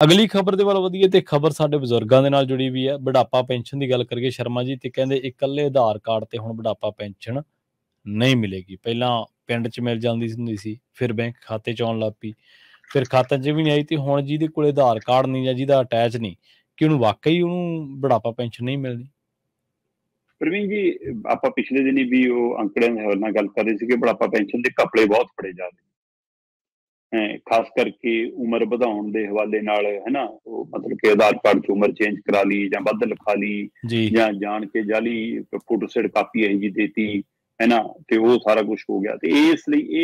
ਅਗਲੀ ਖਬਰ ਦੇ ਵੱਲ ਵਧੀਏ ਤੇ ਖਬਰ ਸਾਡੇ ਬਜ਼ੁਰਗਾਂ ਦੇ ਨਾਲ ਜੁੜੀ ਵੀ ਹੈ। ਬੁਢਾਪਾ ਪੈਨਸ਼ਨ ਦੀ ਗੱਲ ਕਰੀਏ ਸ਼ਰਮਾ ਜੀ, ਤੇ ਕਹਿੰਦੇ ਇਕੱਲੇ ਆਧਾਰ ਕਾਰਡ ਤੇ ਹੁਣ ਬੁਢਾਪਾ ਪੈਨਸ਼ਨ ਨਹੀਂ ਮਿਲੇਗੀ। ਪਹਿਲਾਂ ਪਿੰਡ 'ਚ ਮਿਲ ਜਾਂਦੀ ਹੁੰਦੀ ਸੀ, ਫਿਰ ਬੈਂਕ ਖਾਤੇ 'ਚ ਆਉਣ ਲੱਗ ਪਈ, ਫਿਰ ਖਾਤੇ 'ਚ ਵੀ ਨਹੀਂ ਆਈ, ਤੇ ਹੁਣ ਜਿਹਦੇ ਕੋਲ ਆਧਾਰ ਕਾਰਡ ਨਹੀਂ ਜਾਂ ਜਿਹਦਾ ਅਟੈਚ ਨਹੀਂ, ਕਿ ਉਹਨੂੰ ਵਾਕਈ ਉਹਨੂੰ ਬੁਢਾਪਾ ਪੈਨਸ਼ਨ ਨਹੀਂ ਮਿਲਣੀ। ਪ੍ਰਵੀਨ ਜੀ, ਆਪਾਂ ਪਿਛਲੇ ਦਿਨੀ ਵੀ ਉਹ ਅੰਕੜਿਆਂ ਦੇ ਹਵਾਲੇ ਨਾਲ ਗੱਲ ਕਰ ਰਹੇ ਸੀ ਕਿ ਬੁਢਾਪਾ ਪੈਨਸ਼ਨ ਦੇ ਘਪਲੇ ਬਹੁਤ ਫੜੇ ਜਾ ਰਹੇ, ਖਾਸ ਕਰਕੇ ਉਮਰ ਵਧਾਉਣ ਦੇ ਹਵਾਲੇ ਨਾਲ, ਹੈ ਨਾ। ਉਹ ਮਤਲਬ ਕਿ ਆਧਾਰ ਕਾਰਡ 'ਚ ਉਮਰ ਚੇਂਜ ਕਰਾ ਲਈ ਜਾਂ ਵੱਧ ਲਿਖਾ ਲਈ, ਜਾਂ ਜਾਣ ਕੇ ਜਾਲੀ ਫੋਟੋਸਟੇਟ ਕਾਪੀ ਇਹੋ ਜਿਹੀ ਦੇਤੀ, ਹੈ ਨਾ, ਤੇ ਉਹ ਸਾਰਾ ਕੁਛ ਹੋ ਗਿਆ। ਤੇ ਇਸ ਲਈ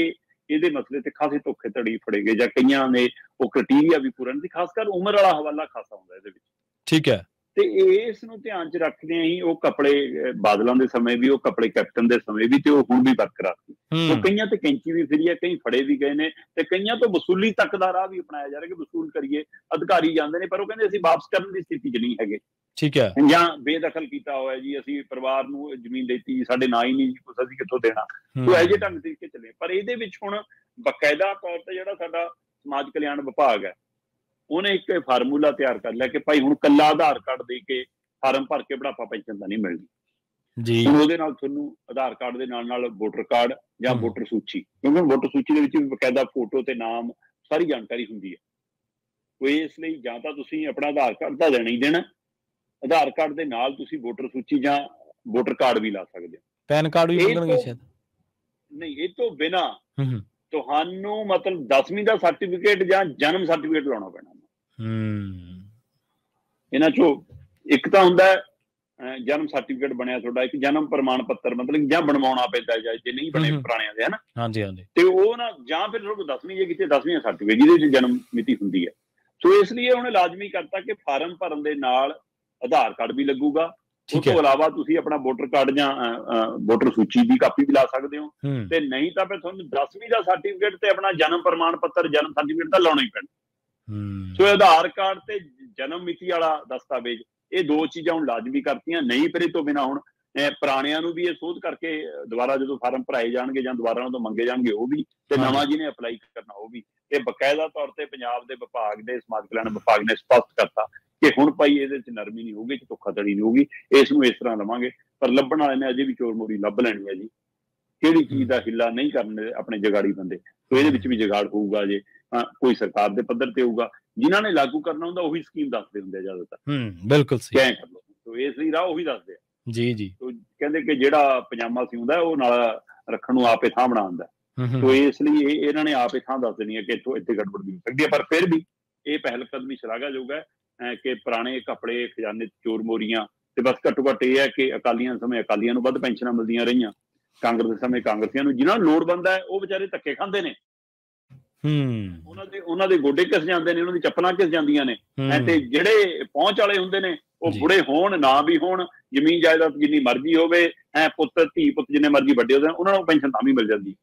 ਇਹਦੇ ਮਸਲੇ ਤੇ ਖਾਸੇ ਧੋਖੇ ਧੜੀ ਫੜੇ ਗਏ, ਜਾਂ ਕਈਆਂ ਨੇ ਉਹ ਕ੍ਰਾਈਟੀਰੀਆ ਵੀ ਪੂਰਾ ਨਹੀਂ ਸੀ। ਖਾਸ ਕਰ ਉਮਰ ਵਾਲਾ ਹਵਾਲਾ ਖਾਸਾ ਹੁੰਦਾ ਇਹਦੇ ਵਿੱਚ। ਠੀਕ ਹੈ। ਤੇ ਇਸ ਨੂੰ ਧਿਆਨ 'ਚ ਰੱਖਦਿਆਂ ਹੀ ਉਹ ਕਪੜੇ ਬਾਦਲਾਂ ਦੇ ਸਮੇਂ ਵੀ, ਉਹ ਕਪੜੇ ਕੈਪਟਨ ਦੇ ਸਮੇਂ ਵੀ, ਤੇ ਉਹ ਹੁਣ ਵੀ ਬਰਕਰਾਰ ਸੀ। ਉਹ ਕਈਆਂ ਤੇ ਕੈਂਚੀ ਵੀ ਫਿਰੀ ਹੈ, ਕਈ ਫੜੇ ਵੀ ਗਏ ਨੇ, ਤੇ ਕਈਆਂ ਤੋਂ ਵਸੂਲੀ ਤੱਕ ਦਾ ਰਾਹ ਵੀ ਅਪਣਾਇਆ ਜਾ ਰਿਹਾ ਕਿ ਵਸੂਲ ਕਰੀਏ। ਅਧਿਕਾਰੀ ਜਾਂਦੇ ਨੇ, ਪਰ ਉਹ ਕਹਿੰਦੇ ਅਸੀਂ ਵਾਪਸ ਕਰਨ ਦੀ ਸਥਿਤੀ 'ਚ ਨਹੀਂ ਹੈਗੇ। ਠੀਕ ਹੈ। ਜਾਂ ਬੇਦਖਲ ਕੀਤਾ ਹੋਇਆ ਜੀ, ਅਸੀਂ ਪਰਿਵਾਰ ਨੂੰ ਜ਼ਮੀਨ ਦਿੱਤੀ, ਸਾਡੇ ਨਾਂ ਹੀ ਨਹੀਂ, ਕੁਛ ਅਸੀਂ ਕਿੱਥੋਂ ਦੇਣਾ। ਉਹ ਇਹੋ ਜਿਹੇ ਢੰਗ ਤਰੀਕੇ ਚੱਲੇ। ਪਰ ਇਹਦੇ ਵਿੱਚ ਹੁਣ ਬਕਾਇਦਾ ਤੌਰ ਤੇ ਜਿਹੜਾ ਸਾਡਾ ਸਮਾਜ ਕਲਿਆਣ ਵਿਭਾਗ ਹੈ, ਉਹਨੇ ਇੱਕ ਫਾਰਮੂਲਾ ਤਿਆਰ ਕਰ ਲਿਆ ਕਿ ਭਾਈ ਹੁਣ ਕੱਲਾ ਆਧਾਰ ਕਾਰਡ ਦੇ ਕੇ ਫਾਰਮ ਭਰ ਕੇ ਬੁਢਾਪਾ ਪੈਨਸ਼ਨ ਤਾਂ ਨਹੀਂ ਮਿਲਣੀ ਜੀ। ਹੁਣ ਉਹਦੇ ਨਾਲ ਤੁਹਾਨੂੰ ਆਧਾਰ ਕਾਰਡ ਦੇ ਨਾਲ ਨਾਲ ਵੋਟਰ ਕਾਰਡ ਜਾਂ ਵੋਟਰ ਸੂਚੀ, ਕਿਉਂਕਿ ਵੋਟਰ ਸੂਚੀ ਦੇ ਵਿੱਚ ਵੀ ਬਕਾਇਦਾ ਫੋਟੋ ਤੇ ਨਾਮ ਸਾਰੀ ਜਾਣਕਾਰੀ ਹੁੰਦੀ ਹੈ। ਉਹ ਇਸ ਲਈ ਜਾਂ ਤਾਂ ਤੁਸੀਂ ਆਪਣਾ ਆਧਾਰ ਕਾਰਡ ਤਾਂ ਦੇਣਾ ਹੀ ਦੇਣਾ, ਆਧਾਰ ਕਾਰਡ ਦੇ ਨਾਲ ਤੁਸੀਂ ਵੋਟਰ ਸੂਚੀ ਜਾਂ ਵੋਟਰ ਕਾਰਡ ਵੀ ਲਾ ਸਕਦੇ ਹੋ। ਪੈਨ ਕਾਰਡ ਵੀ ਮੰਗਣਗੇ ਸ਼ਾਇਦ। ਨਹੀਂ, ਇਹ ਤੋਂ ਬਿਨਾਂ ਤੁਹਾਨੂੰ ਮਤਲਬ 10ਵੀਂ ਦਾ ਸਰਟੀਫਿਕੇਟ ਜਾਂ ਜਨਮ ਸਰਟੀਫਿਕੇਟ ਲਾਉਣਾ ਪੈਣਾ। ਇਹਨਾਂ ਚੋਂ ਇੱਕ ਤਾਂ ਹੁੰਦਾ ਜਨਮ ਸਰਟੀਫਿਕੇਟ ਬਣਿਆ ਤੁਹਾਡਾ, ਇੱਕ ਜਨਮ ਪ੍ਰਮਾਣ ਪੱਤਰ ਮਤਲਬ ਜਾਂ ਬਣਵਾਉਣਾ ਪੈਂਦਾ, ਜੇ ਨਹੀਂ ਬਣੇ ਪੁਰਾਣਿਆਂ ਦੇ, ਹਨਾ। ਹਾਂਜੀ ਹਾਂਜੀ। ਤੇ ਉਹ ਨਾ, ਜਾਂ ਫਿਰ ਤੁਹਾਨੂੰ 10ਵੀਂ ਜੇ ਕਿਤੇ 10ਵੀਂ ਸਰਟੀਫਿਕੇਟ ਜਿਹਦੇ ਵਿੱਚ ਜਨਮ ਮਿਤੀ ਹੁੰਦੀ ਹੈ। ਸੋ ਇਸ ਲਈ ਉਹਨੇ ਲਾਜ਼ਮੀ ਕਰਤਾ ਕਿ ਫਾਰਮ ਭਰਨ ਦੇ ਨਾਲ ਆਧਾਰ ਕਾਰਡ ਵੀ ਲੱਗੂਗਾ। ਉਸ ਤੋਂ ਇਲਾਵਾ ਤੁਸੀਂ ਆਪਣਾ ਵੋਟਰ ਕਾਰਡ ਜਾਂ ਵੋਟਰ ਸੂਚੀ ਦੀ ਕਾਪੀ ਵੀ ਲਾ ਸਕਦੇ ਹੋ, ਤੇ ਨਹੀਂ ਤਾਂ ਫਿਰ ਤੁਹਾਨੂੰ 10ਵੀਂ ਦਾ ਸਰਟੀਫਿਕੇਟ ਤੇ ਆਪਣਾ ਜਨਮ ਪ੍ਰਮਾਣ ਪੱਤਰ, ਜਨਮ ਸਰਟੀਫਿਕੇਟ ਤਾਂ ਲਾਉਣਾ ਹੀ ਪੈਣਾ। ਸੋ ਆਧਾਰ ਕਾਰਡ ਤੇ ਜਨਮ ਮਿਤੀ ਵਾਲਾ ਦਸਤਾਵੇਜ਼, ਇਹ ਦੋ ਚੀਜ਼ਾਂ ਹੁਣ ਲਾਜ਼ਮੀ ਕਰਤੀਆਂ। ਨਹੀਂ ਫਿਰ ਇਹ ਤੋਂ ਬਿਨਾਂ ਹੁਣ ਪੁਰਾਣਿਆਂ ਨੂੰ ਵੀ ਇਹ ਸੋਧ ਕਰਕੇ ਦੁਬਾਰਾ ਜਦੋਂ ਫਾਰਮ ਭਰਾਏ ਜਾਣਗੇ ਜਾਂ ਦੁਬਾਰਾ ਉਹਨਾਂ ਤੋਂ ਮੰਗੇ ਜਾਣਗੇ ਉਹ ਵੀ, ਤੇ ਨਵਾਂ ਜਿਹਨੇ ਅਪਲਾਈ ਕਰਨਾ ਉਹ ਵੀ। ਤੇ ਬਕਾਇਦਾ ਤੌਰ ਤੇ ਪੰਜਾਬ ਦੇ ਵਿਭਾਗ ਦੇ ਸਮਾਜ ਕਲਿਆਣ ਵਿਭਾਗ ਨੇ ਸਪਸ਼ਟ ਕਰਤਾ ਕਿ ਹੁਣ ਭਾਈ ਇਹਦੇ 'ਚ ਨਰਮੀ ਨਹੀਂ ਹੋਊਗੀ, ਧੋਖਾਧੜੀ ਨਹੀਂ ਹੋਊਗੀ, ਇਸ ਨੂੰ ਇਸ ਤਰ੍ਹਾਂ ਲਵਾਂਗੇ। ਪਰ ਲੱਭਣ ਵਾਲੇ ਨੇ ਅਜੇ ਵੀ ਚੋਰ ਮੋਰੀ ਲੱਭ ਲੈਣੀ ਹੈ ਜੀ। ਕਿਹੜੀ ਚੀਜ਼ ਦਾ ਹਿੱਲਾ ਨਹੀਂ ਕਰਨੇ ਆਪਣੇ ਜਗਾੜੀ ਬੰਦੇ। ਸੋ ਇਹਦੇ ਵਿੱਚ ਵੀ ਜਗਾੜ ਹੋਊਗਾ, ਜੇ ਕੋਈ ਸਰਕਾਰ ਦੇ ਪੱਧਰ ਤੇ ਹੋਊਗਾ। ਜਿਨ੍ਹਾਂ ਨੇ ਲਾਗੂ ਕਰਨਾ ਹੁੰਦਾ ਉਹੀ ਸਕੀਮ ਦੱਸਦੇ ਹੁੰਦੇ ਆ ਜ਼ਿਆਦਾਤਰ। ਬਿਲਕੁਲ ਸਹੀ। ਕਿਆ ਕਰ ਲਓ, ਸੋ ਇਸ ਲਈ ਰਾਹ ਉਹੀ ਦੱਸਦੇ ਆ ਜੀ ਜੀ। ਕਹਿੰਦੇ ਕਿ ਜਿਹੜਾ ਪਜਾਮਾ ਸਿਉਂਦਾ ਉਹ ਨਾਲ ਰੱਖਣ ਨੂੰ ਆਪੇ ਥਾਂ ਬਣਾ ਹੁੰਦਾ। ਸੋ ਇਸ ਲਈ ਇਹਨਾਂ ਨੇ ਆਪੇ ਥਾਂ ਦੱਸ ਦੇਣੀ ਹੈ ਕਿ ਇੱਥੇ ਗੜਬੜ ਵੀ ਹੋ ਸਕਦੀ ਹੈ। ਪਰ ਫਿਰ ਵੀ ਇਹ ਪਹਿਲ ਕਦਮੀ ਸ਼ਲਾਘਾਯੋਗ ਹੈ ਕਿ ਪੁਰਾਣੇ ਕੱਪੜੇ ਖਜ਼ਾਨੇ ਚੋਰ ਮੋਰੀਆਂ, ਤੇ ਬਸ ਘੱਟੋ ਘੱਟ ਇਹ ਹੈ ਕਿ ਅਕਾਲੀਆਂ ਸਮੇਂ ਅਕਾਲੀਆਂ ਨੂੰ ਵੱਧ ਪੈਨਸ਼ਨਾਂ ਮਿਲਦੀਆਂ ਰਹੀਆਂ, ਕਾਂਗਰਸ ਦੇ ਸਮੇਂ ਕਾਂਗਰਸੀਆਂ ਨੂੰ। ਜਿਹਨਾਂ ਨੂੰ ਲੋੜਵੰਦ ਹੈ ਉਹ ਵਿਚਾਰੇ ਧੱਕੇ ਖਾਂਦੇ ਨੇ, ਉਹਨਾਂ ਦੇ ਗੋਡੇ ਘਿਸ ਜਾਂਦੇ ਨੇ, ਉਹਨਾਂ ਦੀ ਚੱਪਲਾਂ ਘਿਸ ਜਾਂਦੀਆਂ ਨੇ। ਤੇ ਜਿਹੜੇ ਪਹੁੰਚ ਵਾਲੇ ਹੁੰਦੇ ਨੇ ਉਹ ਬੁੜੇ ਹੋਣ ਨਾ ਵੀ ਹੋਣ, ਜ਼ਮੀਨ ਜਾਇਦਾਦ ਜਿੰਨੀ ਮਰਜ਼ੀ ਹੋਵੇ, ਪੁੱਤ ਧੀ ਪੁੱਤ ਜਿੰਨੇ ਮਰਜ਼ੀ ਵੱਡੇ ਹੋ ਜਾਣ, ਉਹਨਾਂ ਨੂੰ ਪੈਨਸ਼ਨ ਤਾਂ ਵੀ ਮਿਲ ਜਾਂਦੀ।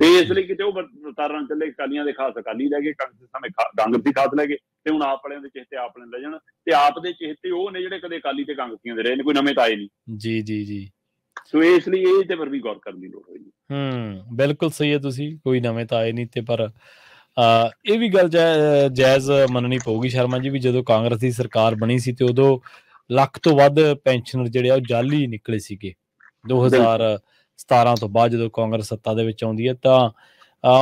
ਤੇ ਇਸ ਲਈ ਕਿਤੇ ਉਹ ਵਰਤਾਰਾ ਚੱਲੇ, ਅਕਾਲੀਆਂ ਦੇ ਖਾਸ ਅਕਾਲੀ ਲੈ ਗਏ, ਕਾਂਗਰਸ ਸਮੇਂ ਕਾਂਗਰਸੀ ਖਾਸ ਲੈ ਗਏ, ਤੇ ਹੁਣ ਆਪ ਵਾਲਿਆਂ ਦੇ ਚਿਹਤੇ ਆਪ ਲੈ ਜਾਣ। ਤੇ ਆਪ ਦੇ ਚਿਹਤੇ ਉਹ ਨੇ ਜਿਹੜੇ ਕਦੇ ਅਕਾਲੀ ਤੇ ਕਾਂਗਰਸੀਆਂ ਦੇ ਰਹੇ ਨੇ, ਕੋਈ ਨਵੇਂ ਤਾਂ ਆਏ ਨਹੀਂ। ਜੀ ਜੀ ਜੀ। ਸੋ ਇਸ ਲਈ ਇਹ ਤੇ ਪਰ ਵੀ ਗੌਰ ਕਰਨ ਦੀ ਲੋੜ ਹੋਏਗੀ। ਬਿਲਕੁਲ ਸਹੀ ਹੈ ਤੁਸੀਂ, ਕੋਈ ਨਵੇਂ ਤਾਂ ਆਏ ਨਹੀਂ। ਤੇ ਪਰ ਇਹ ਵੀ ਗੱਲ ਜਾਇਜ਼ ਮੰਨਣੀ ਪਊਗੀ ਸ਼ਰਮਾ ਜੀ, ਵੀ ਜਦੋਂ ਕਾਂਗਰਸ ਦੀ ਸਰਕਾਰ ਬਣੀ ਸੀ ਤੇ ਉਦੋਂ ਲੱਖ ਤੋਂ ਵੱਧ ਪੈਨਸ਼ਨਰ ਜਿਹੜੇ ਆ ਉਹ ਜਾਲੀ ਨਿਕਲੇ ਸੀਗੇ। 2017 ਤੋਂ ਬਾਅਦ ਜਦੋਂ ਕਾਂਗਰਸ ਸੱਤਾ ਦੇ ਵਿੱਚ ਆਉਂਦੀ ਹੈ, ਤਾਂ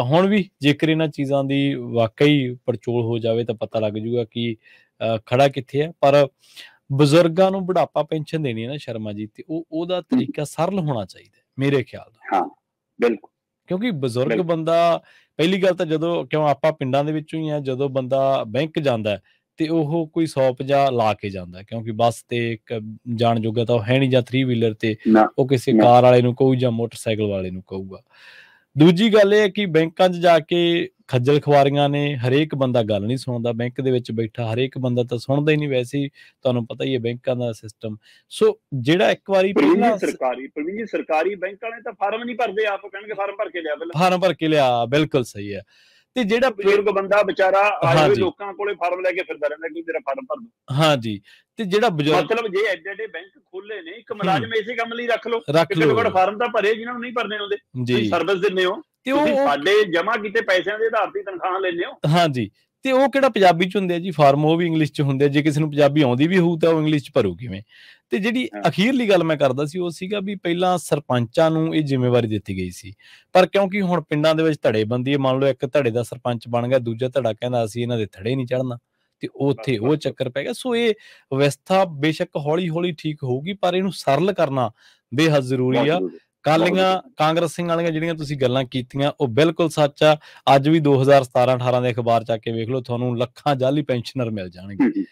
ਹੁਣ ਵੀ ਜੇਕਰ ਇਹਨਾਂ ਚੀਜ਼ਾਂ ਦੀ ਵਾਕਈ ਪੜਚੋਲ ਹੋ ਜਾਵੇ ਤਾਂ ਪਤਾ ਲੱਗ ਜੂਗਾ ਕਿ ਖੜਾ ਕਿੱਥੇ ਹੈ। ਪਰ ਬਜ਼ੁਰਗਾਂ ਨੂੰ ਬੁਢਾਪਾ ਪੈਨਸ਼ਨ ਦੇਣੀ ਹੈ ਨਾ ਸ਼ਰਮਾ ਜੀ, ਤੇ ਉਹਦਾ ਤਰੀਕਾ ਸਰਲ ਹੋਣਾ ਚਾਹੀਦਾ ਮੇਰੇ ਖਿਆਲ ਦਾ। ਬਿਲਕੁਲ। ਕਿਉਂਕਿ ਬਜ਼ੁਰਗ ਬੰਦਾ, ਪਹਿਲੀ ਗੱਲ ਤਾਂ ਜਦੋਂ, ਕਿਉਂ ਆਪਾਂ ਪਿੰਡਾਂ ਦੇ ਵਿੱਚੋਂ ਹੀ ਆ, ਜਦੋਂ ਬੰਦਾ ਬੈਂਕ ਜਾਂਦਾ ਤੇ ਉਹ ਕੋਈ 150 ਲਾ ਕੇ ਜਾਂਦਾ, ਕਿਉਂਕਿ ਬੱਸ ਤੇ ਇੱਕ ਜਾਣ ਜੋਗਾ ਤਾਂ ਉਹ ਹੈ ਨਹੀਂ, ਜਾਂ 3 ਵੀਲਰ ਤੇ ਉਹ ਕਿਸੇ ਕਾਰ ਵਾਲੇ ਨੂੰ ਕਹੂ ਜਾਂ ਮੋਟਰਸਾਈਕਲ ਵਾਲੇ ਨੂੰ ਕਹੂਗਾ। ਦੂਜੀ ਗੱਲ ਇਹ ਹੈ ਕਿ ਬੈਂਕਾਂ 'ਚ ਜਾ ਕੇ ਖੱਜਲ ਖੁਆਰੀਆਂ ਨੇ, ਹਰੇਕ ਬੰਦਾ ਗੱਲ ਨਹੀਂ ਸੁਣਦਾ। ਬੈਂਕ ਦੇ ਵਿੱਚ ਬੈਠਾ ਹਰੇਕ ਬੰਦਾ ਤਾਂ ਸੁਣਦਾ ਹੀ ਨਹੀਂ, ਵੈਸੇ ਹੀ ਤੁਹਾਨੂੰ ਪਤਾ ਹੀ ਹੈ ਬੈਂਕਾਂ ਦਾ ਸਿਸਟਮ। ਸੋ ਜਿਹੜਾ ਇੱਕ ਵਾਰੀ ਸਰਕਾਰੀ ਬੈਂਕ ਵਾਲੇ ਤਾਂ ਫਾਰਮ ਨਹੀਂ ਭਰਦੇ, ਆਪ ਕਹਿਣਗੇ ਫਾਰਮ ਭਰ ਕੇ ਲਿਆ, ਫਾਰਮ ਭਰ ਕੇ ਲਿਆ। ਬਿਲਕੁਲ ਸਹੀ ਹੈ। ਤੇ ਜਿਹੜਾ ਬਜ਼ੁਰਗ ਬੰਦਾ ਵਿਚਾਰਾ ਆਏ ਹੋਏ ਲੋਕਾਂ ਕੋਲੇ ਫਾਰਮ ਲੈ ਕੇ ਫਿਰਦਾ ਰਹਿੰਦਾ ਕਿ ਮੇਰਾ ਫਾਰਮ ਭਰ ਦੋ। ਹਾਂਜੀ। ਤੇ ਜਿਹੜਾ ਬਜ਼ੁਰਗ, ਮਤਲਬ ਜੇ ਐਡੇ ਐਡੇ ਬੈਂਕ ਖੋਲੇ ਨੇ, ਇੱਕ ਮੁਲਾਜ਼ਮ ਇਸੇ ਕੰਮ ਲਈ ਰੱਖ ਲਓ, ਘੱਟੋ ਘੱਟ ਫਾਰਮ ਤਾਂ ਭਰੇ ਜਿਹਨਾਂ ਨੂੰ ਨਹੀਂ ਭਰਨੇ ਆਉਂਦੇ। ਤੁਸੀਂ ਸਰਵਿਸ ਦਿੰਦੇ ਹੋ, ਤੁਸੀਂ ਸਾਡੇ ਜਮਾ ਕੀਤੇ ਪੈਸਿਆਂ ਦੇ ਆਧਾਰ ਤੇ ਤਨਖਾਹਾਂ ਲੈਂਦੇ ਹੋ। ਹਾਂਜੀ। ਤੇ ਉਹ ਕਿਹੜਾ ਪੰਜਾਬੀ ਚ ਹੁੰਦੇ ਆ ਜੀ, ਫਾਰਮ ਉਹ ਵੀ ਇੰਗਲਿਸ਼ ਚ ਹੁੰਦੇ ਆ। ਜੇ ਕਿਸੇ ਨੂੰ ਪੰਜਾਬੀ ਆਉਂਦੀ ਵੀ ਹੋਊ ਤਾਂ ਉਹ ਇੰਗਲਿਸ਼ ਚ ਭਰੂ ਕਿਵੇਂ? ਤੇ ਜਿਹੜੀ ਅਖੀਰਲੀ ਗੱਲ ਮੈਂ ਕਰਦਾ ਸੀ ਉਹ ਸੀਗਾ ਵੀ ਪਹਿਲਾਂ ਸਰਪੰਚਾਂ ਨੂੰ ਇਹ ਜ਼ਿੰਮੇਵਾਰੀ ਦਿੱਤੀ ਗਈ ਸੀ, ਪਰ ਕਿਉਂਕਿ ਹੁਣ ਪਿੰਡਾਂ ਦੇ ਵਿੱਚ ਧੜੇਬੰਦੀ, ਮੰਨ ਲਓ ਇੱਕ ਧੜੇ ਦਾ ਸਰਪੰਚ ਬਣ ਗਿਆ, ਦੂਜਾ ਧੜਾ ਕਹਿੰਦਾ ਅਸੀਂ ਇਹਨਾਂ ਦੇ ਥੜੇ ਨਹੀਂ ਚੜ੍ਹਨਾ, ਤੇ ਉੱਥੇ ਉਹ ਚੱਕਰ ਪੈ ਗਿਆ। ਸੋ ਇਹ ਵਿਵਸਥਾ ਬੇਸ਼ੱਕ ਹੌਲੀ ਹੌਲੀ ਠੀਕ ਹੋਊਗੀ, ਪਰ ਇਹਨੂੰ ਸਰਲ ਕਰਨਾ ਬੇਹੱਦ ਜ਼ਰੂਰੀ ਆ। ਕਾਂਗਰਸੀਆਂ ਵਾਲੀਆਂ ਜਿਹੜੀਆਂ ਤੁਸੀਂ ਗੱਲਾਂ ਕੀਤੀਆਂ ਉਹ ਬਿਲਕੁਲ ਸੱਚ ਆ। ਅੱਜ ਵੀ 2017-18 ਦੇ ਅਖਬਾਰ ਚੱਕ ਕੇ ਵੇਖ ਲਓ, ਤੁਹਾਨੂੰ ਲੱਖਾਂ ਜਾਲੀ ਪੈਨਸ਼ਨਰ ਮਿਲ ਜਾਣਗੇ।